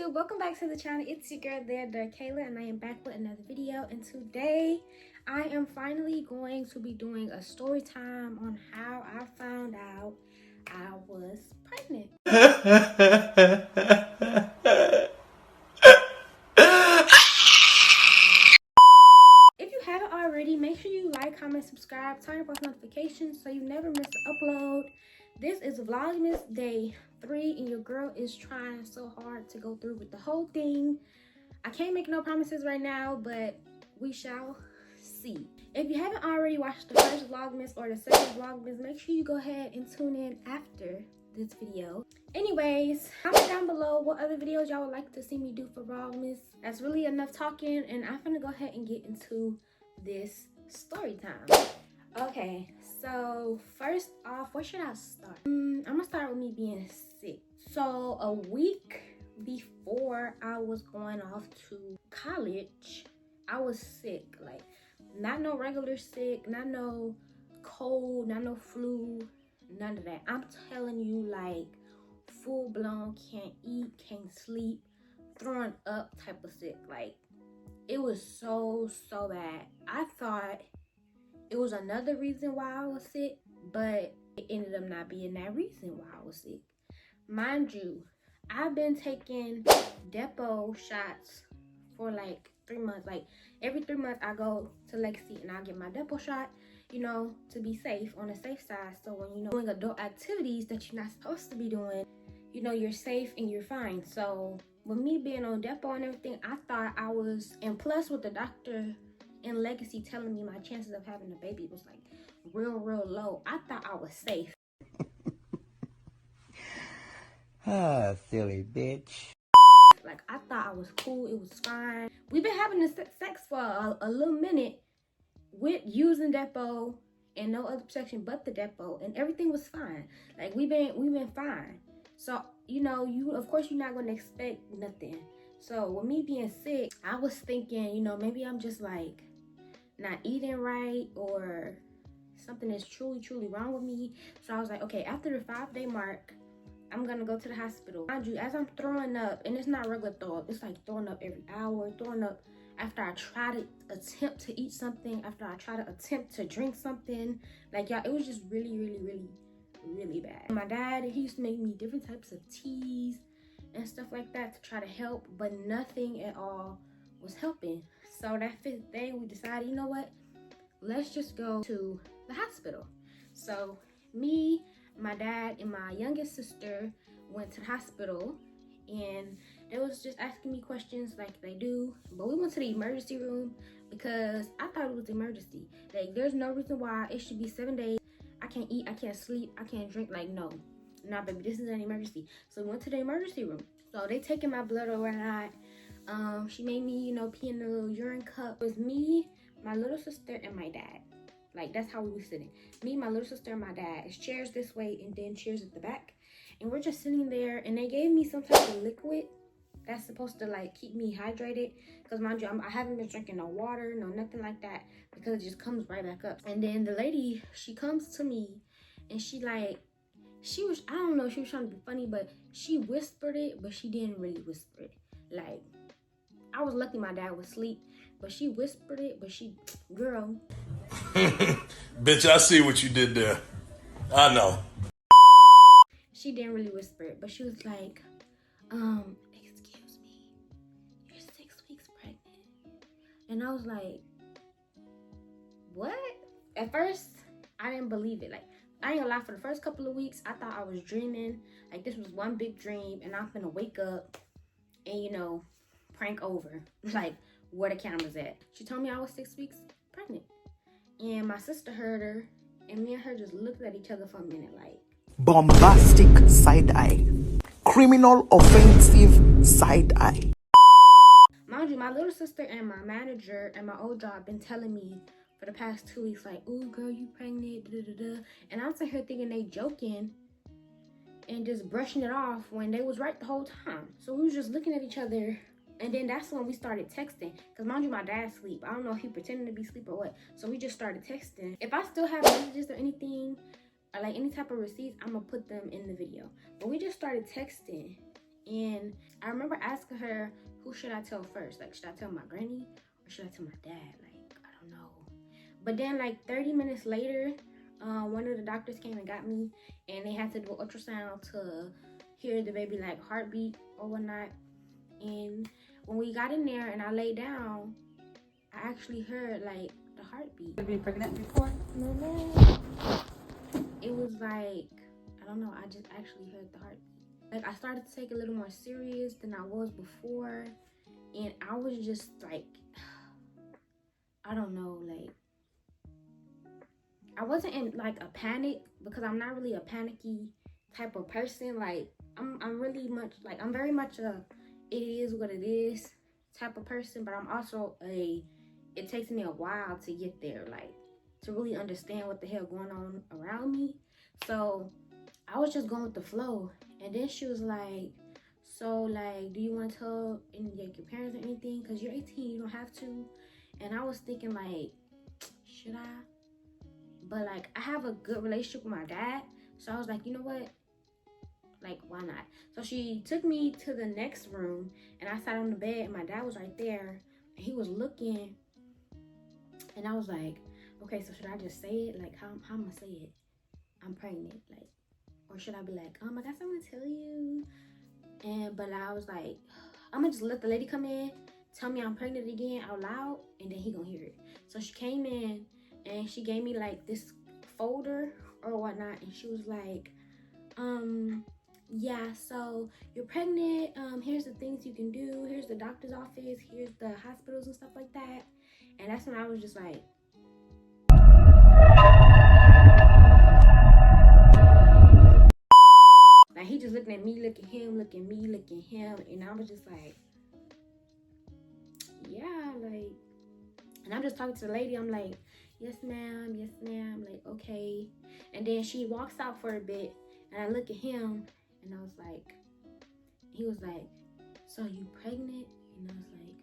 YouTube, welcome back to the channel. It's your girl there, Kayla, and I am back with another video. And today I am finally going to be doing a story time on how I found out I was pregnant. If you haven't already, make sure you like, comment, subscribe, turn on post notifications so you never miss an upload. This is Vlogmas Day 3 and your girl is trying so hard to go through with the whole thing. I can't make no promises right now, but we shall see. If you haven't already watched the first Vlogmas or the second Vlogmas, make sure you go ahead and tune in after this video. Anyways, comment down below what other videos y'all would like to see me do for Vlogmas. That's really enough talking, and I'm gonna go ahead and get into this story time. Okay, so first off, where should I start? I'm gonna start with me being sick. So a week before I was going off to college, I was sick. Like, not no regular sick, not no cold, not no flu, none of that. I'm telling you, like, full blown, can't eat, can't sleep, throwing up type of sick. Like, it was so bad. I thought it was another reason why I was sick, but it ended up not being that reason why I was sick. Mind you, I've been taking depot shots for like 3 months. Like, every 3 months I go to Legacy and I get my depot shot, you know, to be safe, on the safe side. So when you're doing adult activities that you're not supposed to be doing, you know, you're safe and you're fine. So with me being on depot and everything, I thought I was, and plus with the doctor in Legacy telling me my chances of having a baby was like real low, I thought I was safe. Ah, silly bitch. Like, I thought I was cool, it was fine. We've been having this sex for a little minute with using depot and no other protection but the depot, and everything was fine. Like, we've been fine. So, you know, of course you're not gonna expect nothing. So with me being sick, I was thinking, you know, maybe I'm just like not eating right, or something is truly wrong with me. So I was like, okay, after the 5-day mark, I'm gonna go to the hospital. Mind you, as I'm throwing up, and it's not regular throw up, it's like throwing up every hour, throwing up after I try to attempt to eat something, after I try to attempt to drink something. Like, y'all, it was just really bad. My dad, he used to make me different types of teas and stuff like that to try to help, but nothing at all was helping. So that 5th day, we decided, you know what, let's just go to the hospital. So me, my dad, and my youngest sister went to the hospital, and they was just asking me questions like they do. But we went to the emergency room because I thought it was emergency. Like, there's no reason why it should be 7 days. I can't eat, I can't sleep, I can't drink. Like, no, nah, baby, this is an emergency. So we went to the emergency room. So they taking my blood or whatnot. She made me, you know, pee in the little urine cup. It was me, my little sister, and my dad. Like, that's how we were sitting. Me, my little sister, and my dad. It's chairs this way and then chairs at the back. And we're just sitting there, and they gave me some type of liquid that's supposed to, like, keep me hydrated. Because, mind you, I haven't been drinking no water, no nothing like that, because it just comes right back up. And then the lady, she comes to me, and she was, I don't know, she was trying to be funny, but she whispered it, but she didn't really whisper it. Like, I was lucky my dad was asleep, but she whispered it, but she, girl. Bitch, I see what you did there. I know. She didn't really whisper it, but she was like, excuse me, you're 6 weeks pregnant. And I was like, what? At first, I didn't believe it. Like, I ain't gonna lie, for the first couple of weeks, I thought I was dreaming. Like, this was one big dream, and I'm gonna wake up and, you know, prank over, like, where the camera's at. She told me I was 6 weeks pregnant. And my sister heard her, and me and her just looked at each other for a minute, like, Bombastic side eye. Criminal offensive side eye. mind you, my little sister and my manager and my old job been telling me for the past 2 weeks, like, ooh, girl, you pregnant, And I'm sitting here thinking they joking and just brushing it off when they was right the whole time. So we was just looking at each other. And then that's when we started texting. Because, mind you, my dad's asleep. I don't know if he pretended to be asleep or what. So we just started texting. If I still have messages or anything, or like any type of receipts, I'm going to put them in the video. But we just started texting. And I remember asking her, who should I tell first? Like, should I tell my granny or should I tell my dad? Like, I don't know. But then like 30 minutes later, one of the doctors came and got me, and they had to do an ultrasound to hear the baby like heartbeat or whatnot. And when we got in there and I laid down, I actually heard like the heartbeat. Have you been pregnant before? No. It was like, I don't know, I just actually heard the heartbeat. Like, I started to take it a little more serious than I was before, and I was just like, I don't know, like, I wasn't in like a panic because I'm not really a panicky type of person. Like, I'm really much like, I'm very much a it is what it is type of person, but I'm also it takes me a while to get there, like to really understand what the hell going on around me. So I was just going with the flow. And then she was like, so like, do you want to tell like your parents or anything? Because you're 18, you don't have to. And I was thinking like, should I? But like, I have a good relationship with my dad. So I was like, you know what? Like, why not? So she took me to the next room and I sat on the bed and my dad was right there. And he was looking. And I was like, okay, so should I just say it? Like, how am I gonna say it? I'm pregnant, like, or should I be like, I got something to tell you? But I was like, I'm gonna just let the lady come in, tell me I'm pregnant again out loud, and then he gonna hear it. So she came in and she gave me like this folder or whatnot, and she was like, yeah, so you're pregnant, here's the things you can do, here's the doctor's office, here's the hospitals and stuff like that. And that's when I was just like, he just looking at me, look at him, look at me, look at him, and I was just like, yeah, like, and I'm just talking to the lady. I'm like, yes ma'am, like, okay. And then she walks out for a bit, and I look at him, and I was like, he was like, so you pregnant? And I was like,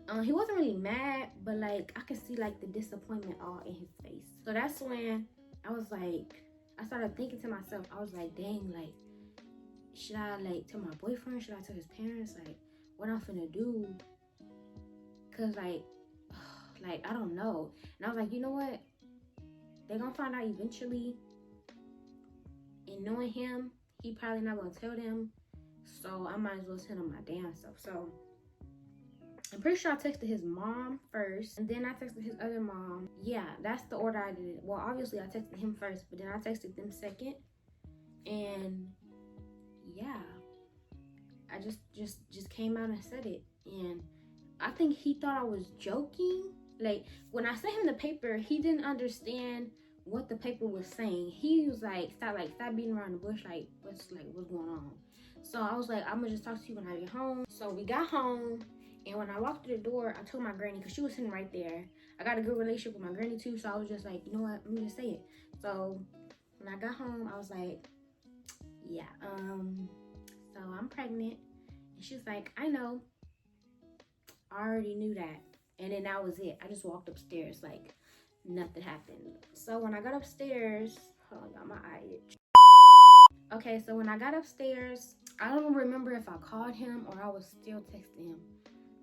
yeah. He wasn't really mad, but like, I could see like the disappointment all in his face. So that's when I was like, I started thinking to myself, I was like, dang, like, should I like tell my boyfriend? Should I tell his parents? Like, what I'm finna do? Cause like, I don't know. And I was like, you know what? They're gonna find out eventually. And knowing him, he probably not gonna tell them. So I might as well tell him my damn self. So I'm pretty sure I texted his mom first, and then I texted his other mom. Yeah, that's the order I did it. Well, obviously I texted him first, but then I texted them second. And yeah, I just came out and said it. And I think he thought I was joking. Like, when I sent him the paper, he didn't understand what the paper was saying. He was like, stop beating around the bush. Like, what's going on? So I was like, I'm gonna just talk to you when I get home. So we got home. And when I walked through the door, I told my granny, because she was sitting right there. I got a good relationship with my granny too, so I was just like, you know what, let me just say it. So when I got home, I was like, yeah, so I'm pregnant. And she was like, I know. I already knew that. And then that was it. I just walked upstairs like nothing happened. So when I got upstairs, hold on, my eye itch. Okay, so when I got upstairs, I don't remember if I called him or I was still texting him.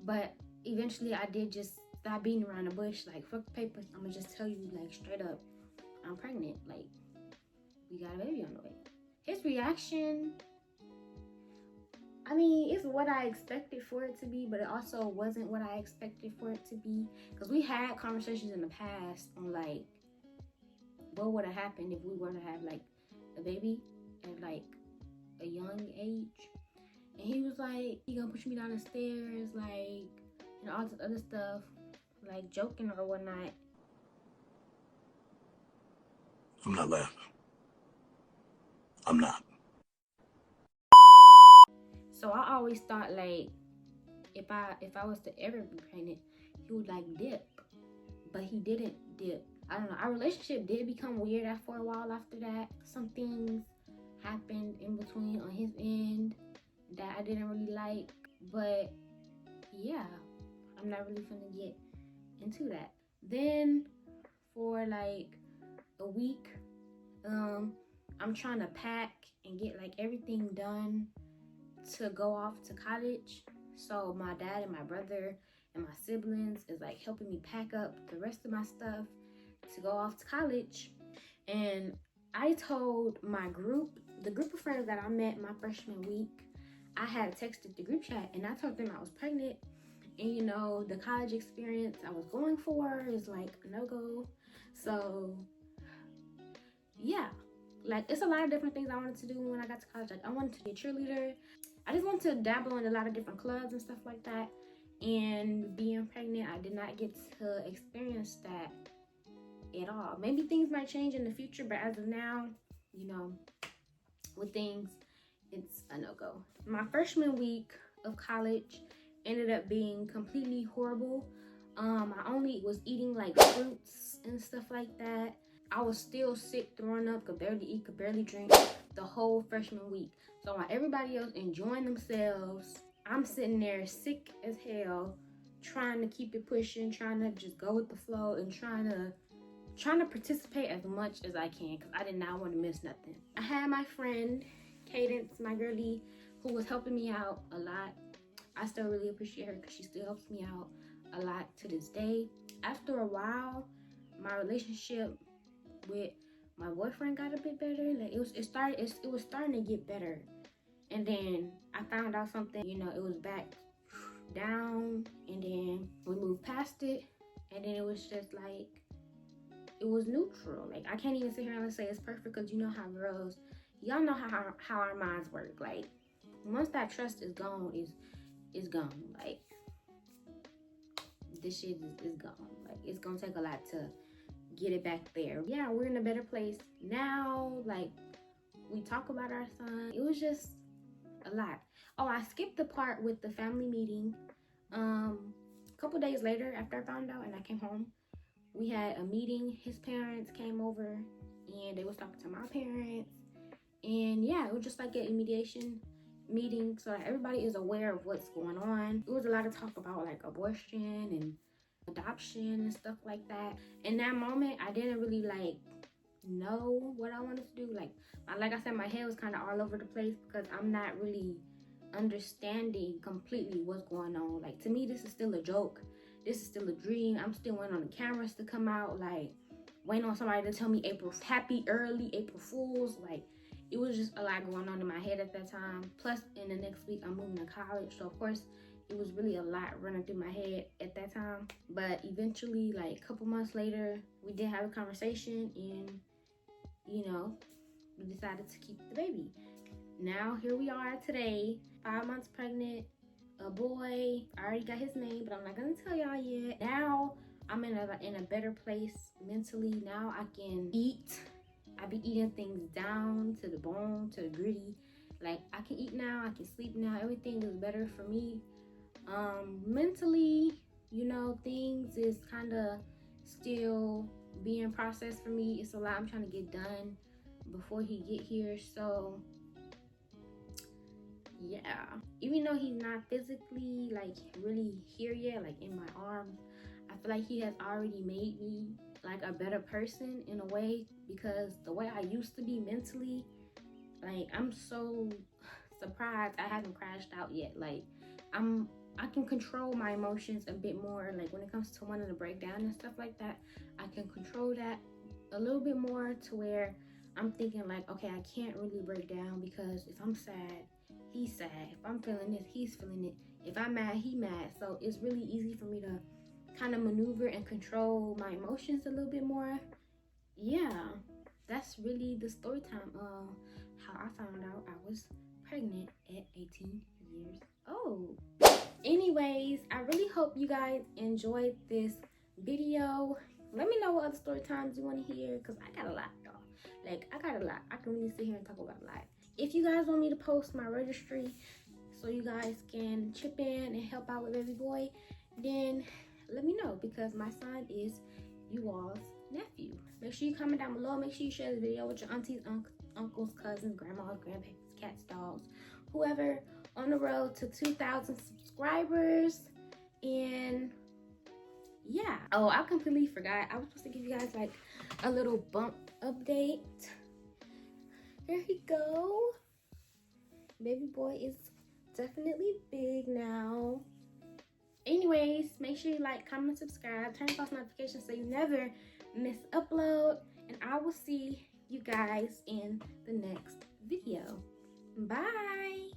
But eventually I did just stop beating around the bush. Like, fuck the papers. I'm gonna just tell you, like, straight up, I'm pregnant. Like, we got a baby on the way. His reaction, I mean, it's what I expected for it to be, but it also wasn't what I expected for it to be. Because we had conversations in the past on, like, what would have happened if we were to have, like, a baby at, like, a young age. And he was like, he gonna push me down the stairs, like, and all this other stuff, like joking or whatnot. I'm not laughing. I'm not. So I always thought, like, if I was to ever be pregnant, he would like dip, but he didn't dip. I don't know. Our relationship did become weird for a while after that. Some things happened in between on his end that I didn't really like, but yeah, I'm not really gonna get into that. Then for like a week, I'm trying to pack and get like everything done to go off to college. So my dad and my brother and my siblings is like helping me pack up the rest of my stuff to go off to college. And I told my group, the group of friends that I met my freshman week, I had texted the group chat and I told them I was pregnant. And you know, the college experience I was going for is like a no-go. So yeah, like it's a lot of different things I wanted to do when I got to college. Like I wanted to be a cheerleader. I just wanted to dabble in a lot of different clubs and stuff like that. And being pregnant, I did not get to experience that at all. Maybe things might change in the future, but as of now, you know, with things, it's a no-go. My freshman week of college ended up being completely horrible. I only was eating like fruits and stuff like that. I was still sick, throwing up, could barely eat, could barely drink the whole freshman week. So while everybody else enjoying themselves, I'm sitting there sick as hell, trying to keep it pushing, trying to just go with the flow and trying to participate as much as I can because I did not want to miss nothing. I had my friend Cadence, my girlie, who was helping me out a lot. I still really appreciate her because she still helps me out a lot to this day. After a while, my relationship with my boyfriend got a bit better. Like it was starting to get better. And then I found out something, you know, it was back down, and then we moved past it, and then it was just like, it was neutral. Like I can't even sit here and say it's perfect because you know how girls, y'all know how our minds work. Like once that trust is gone, is gone. Like this shit is gone. Like it's gonna take a lot to get it back there. Yeah, we're in a better place now. Like we talk about our son. It was just a lot. Oh, I skipped the part with the family meeting. A couple days later, after I found out and I came home, we had a meeting. His parents came over and they was talking to my parents. And yeah, it was just like a mediation meeting so that everybody is aware of what's going on. It was a lot of talk about like abortion and adoption and stuff like that. In that moment, I didn't really like know what I wanted to do. Like I said, my head was kind of all over the place because I'm not really understanding completely what's going on. Like to me, this is still a joke. This is still a dream. I'm still waiting on the cameras to come out. Like waiting on somebody to tell me happy early April Fools. Like it was just a lot going on in my head at that time. Plus in the next week, I'm moving to college. So of course, it was really a lot running through my head at that time. But eventually, like a couple months later, we did have a conversation and, you know, we decided to keep the baby. Now, here we are today, 5 months pregnant, a boy. I already got his name, but I'm not gonna tell y'all yet. Now, I'm in a better place mentally. Now I can eat. I be eating things down to the bone, to the gritty. Like, I can eat now, I can sleep now. Everything is better for me. Mentally, you know, things is kind of still being processed for me. It's a lot I'm trying to get done before he get here. So yeah, even though he's not physically like really here yet, like in my arms, I feel like he has already made me like a better person in a way, because the way I used to be mentally, like I'm so surprised I haven't crashed out yet. Like I can control my emotions a bit more. Like when it comes to wanting to break down and stuff like that, I can control that a little bit more to where I'm thinking like, okay, I can't really break down because if I'm sad, he's sad. If I'm feeling this, he's feeling it. If I'm mad, he mad. So it's really easy for me to kind of maneuver and control my emotions a little bit more. Yeah, that's really the story time of how I found out I was pregnant at 18 years old. Anyways, I really hope you guys enjoyed this video. Let me know what other story times you want to hear, because I got a lot, y'all. Like, I got a lot. I can really sit here and talk about a lot. If you guys want me to post my registry so you guys can chip in and help out with baby boy, then let me know, because my son is you all's nephew. Make sure you comment down below. Make sure you share the video with your aunties, uncles, cousins, grandmas, grandparents, cats, dogs, whoever, on the road to 2,000 subscribers. And yeah, oh, I completely forgot. I was supposed to give you guys like a little bump update. There he go. Baby boy is definitely big now. Anyways, make sure you like, comment, subscribe, turn post notifications so you never miss upload. And I will see you guys in the next video. Bye.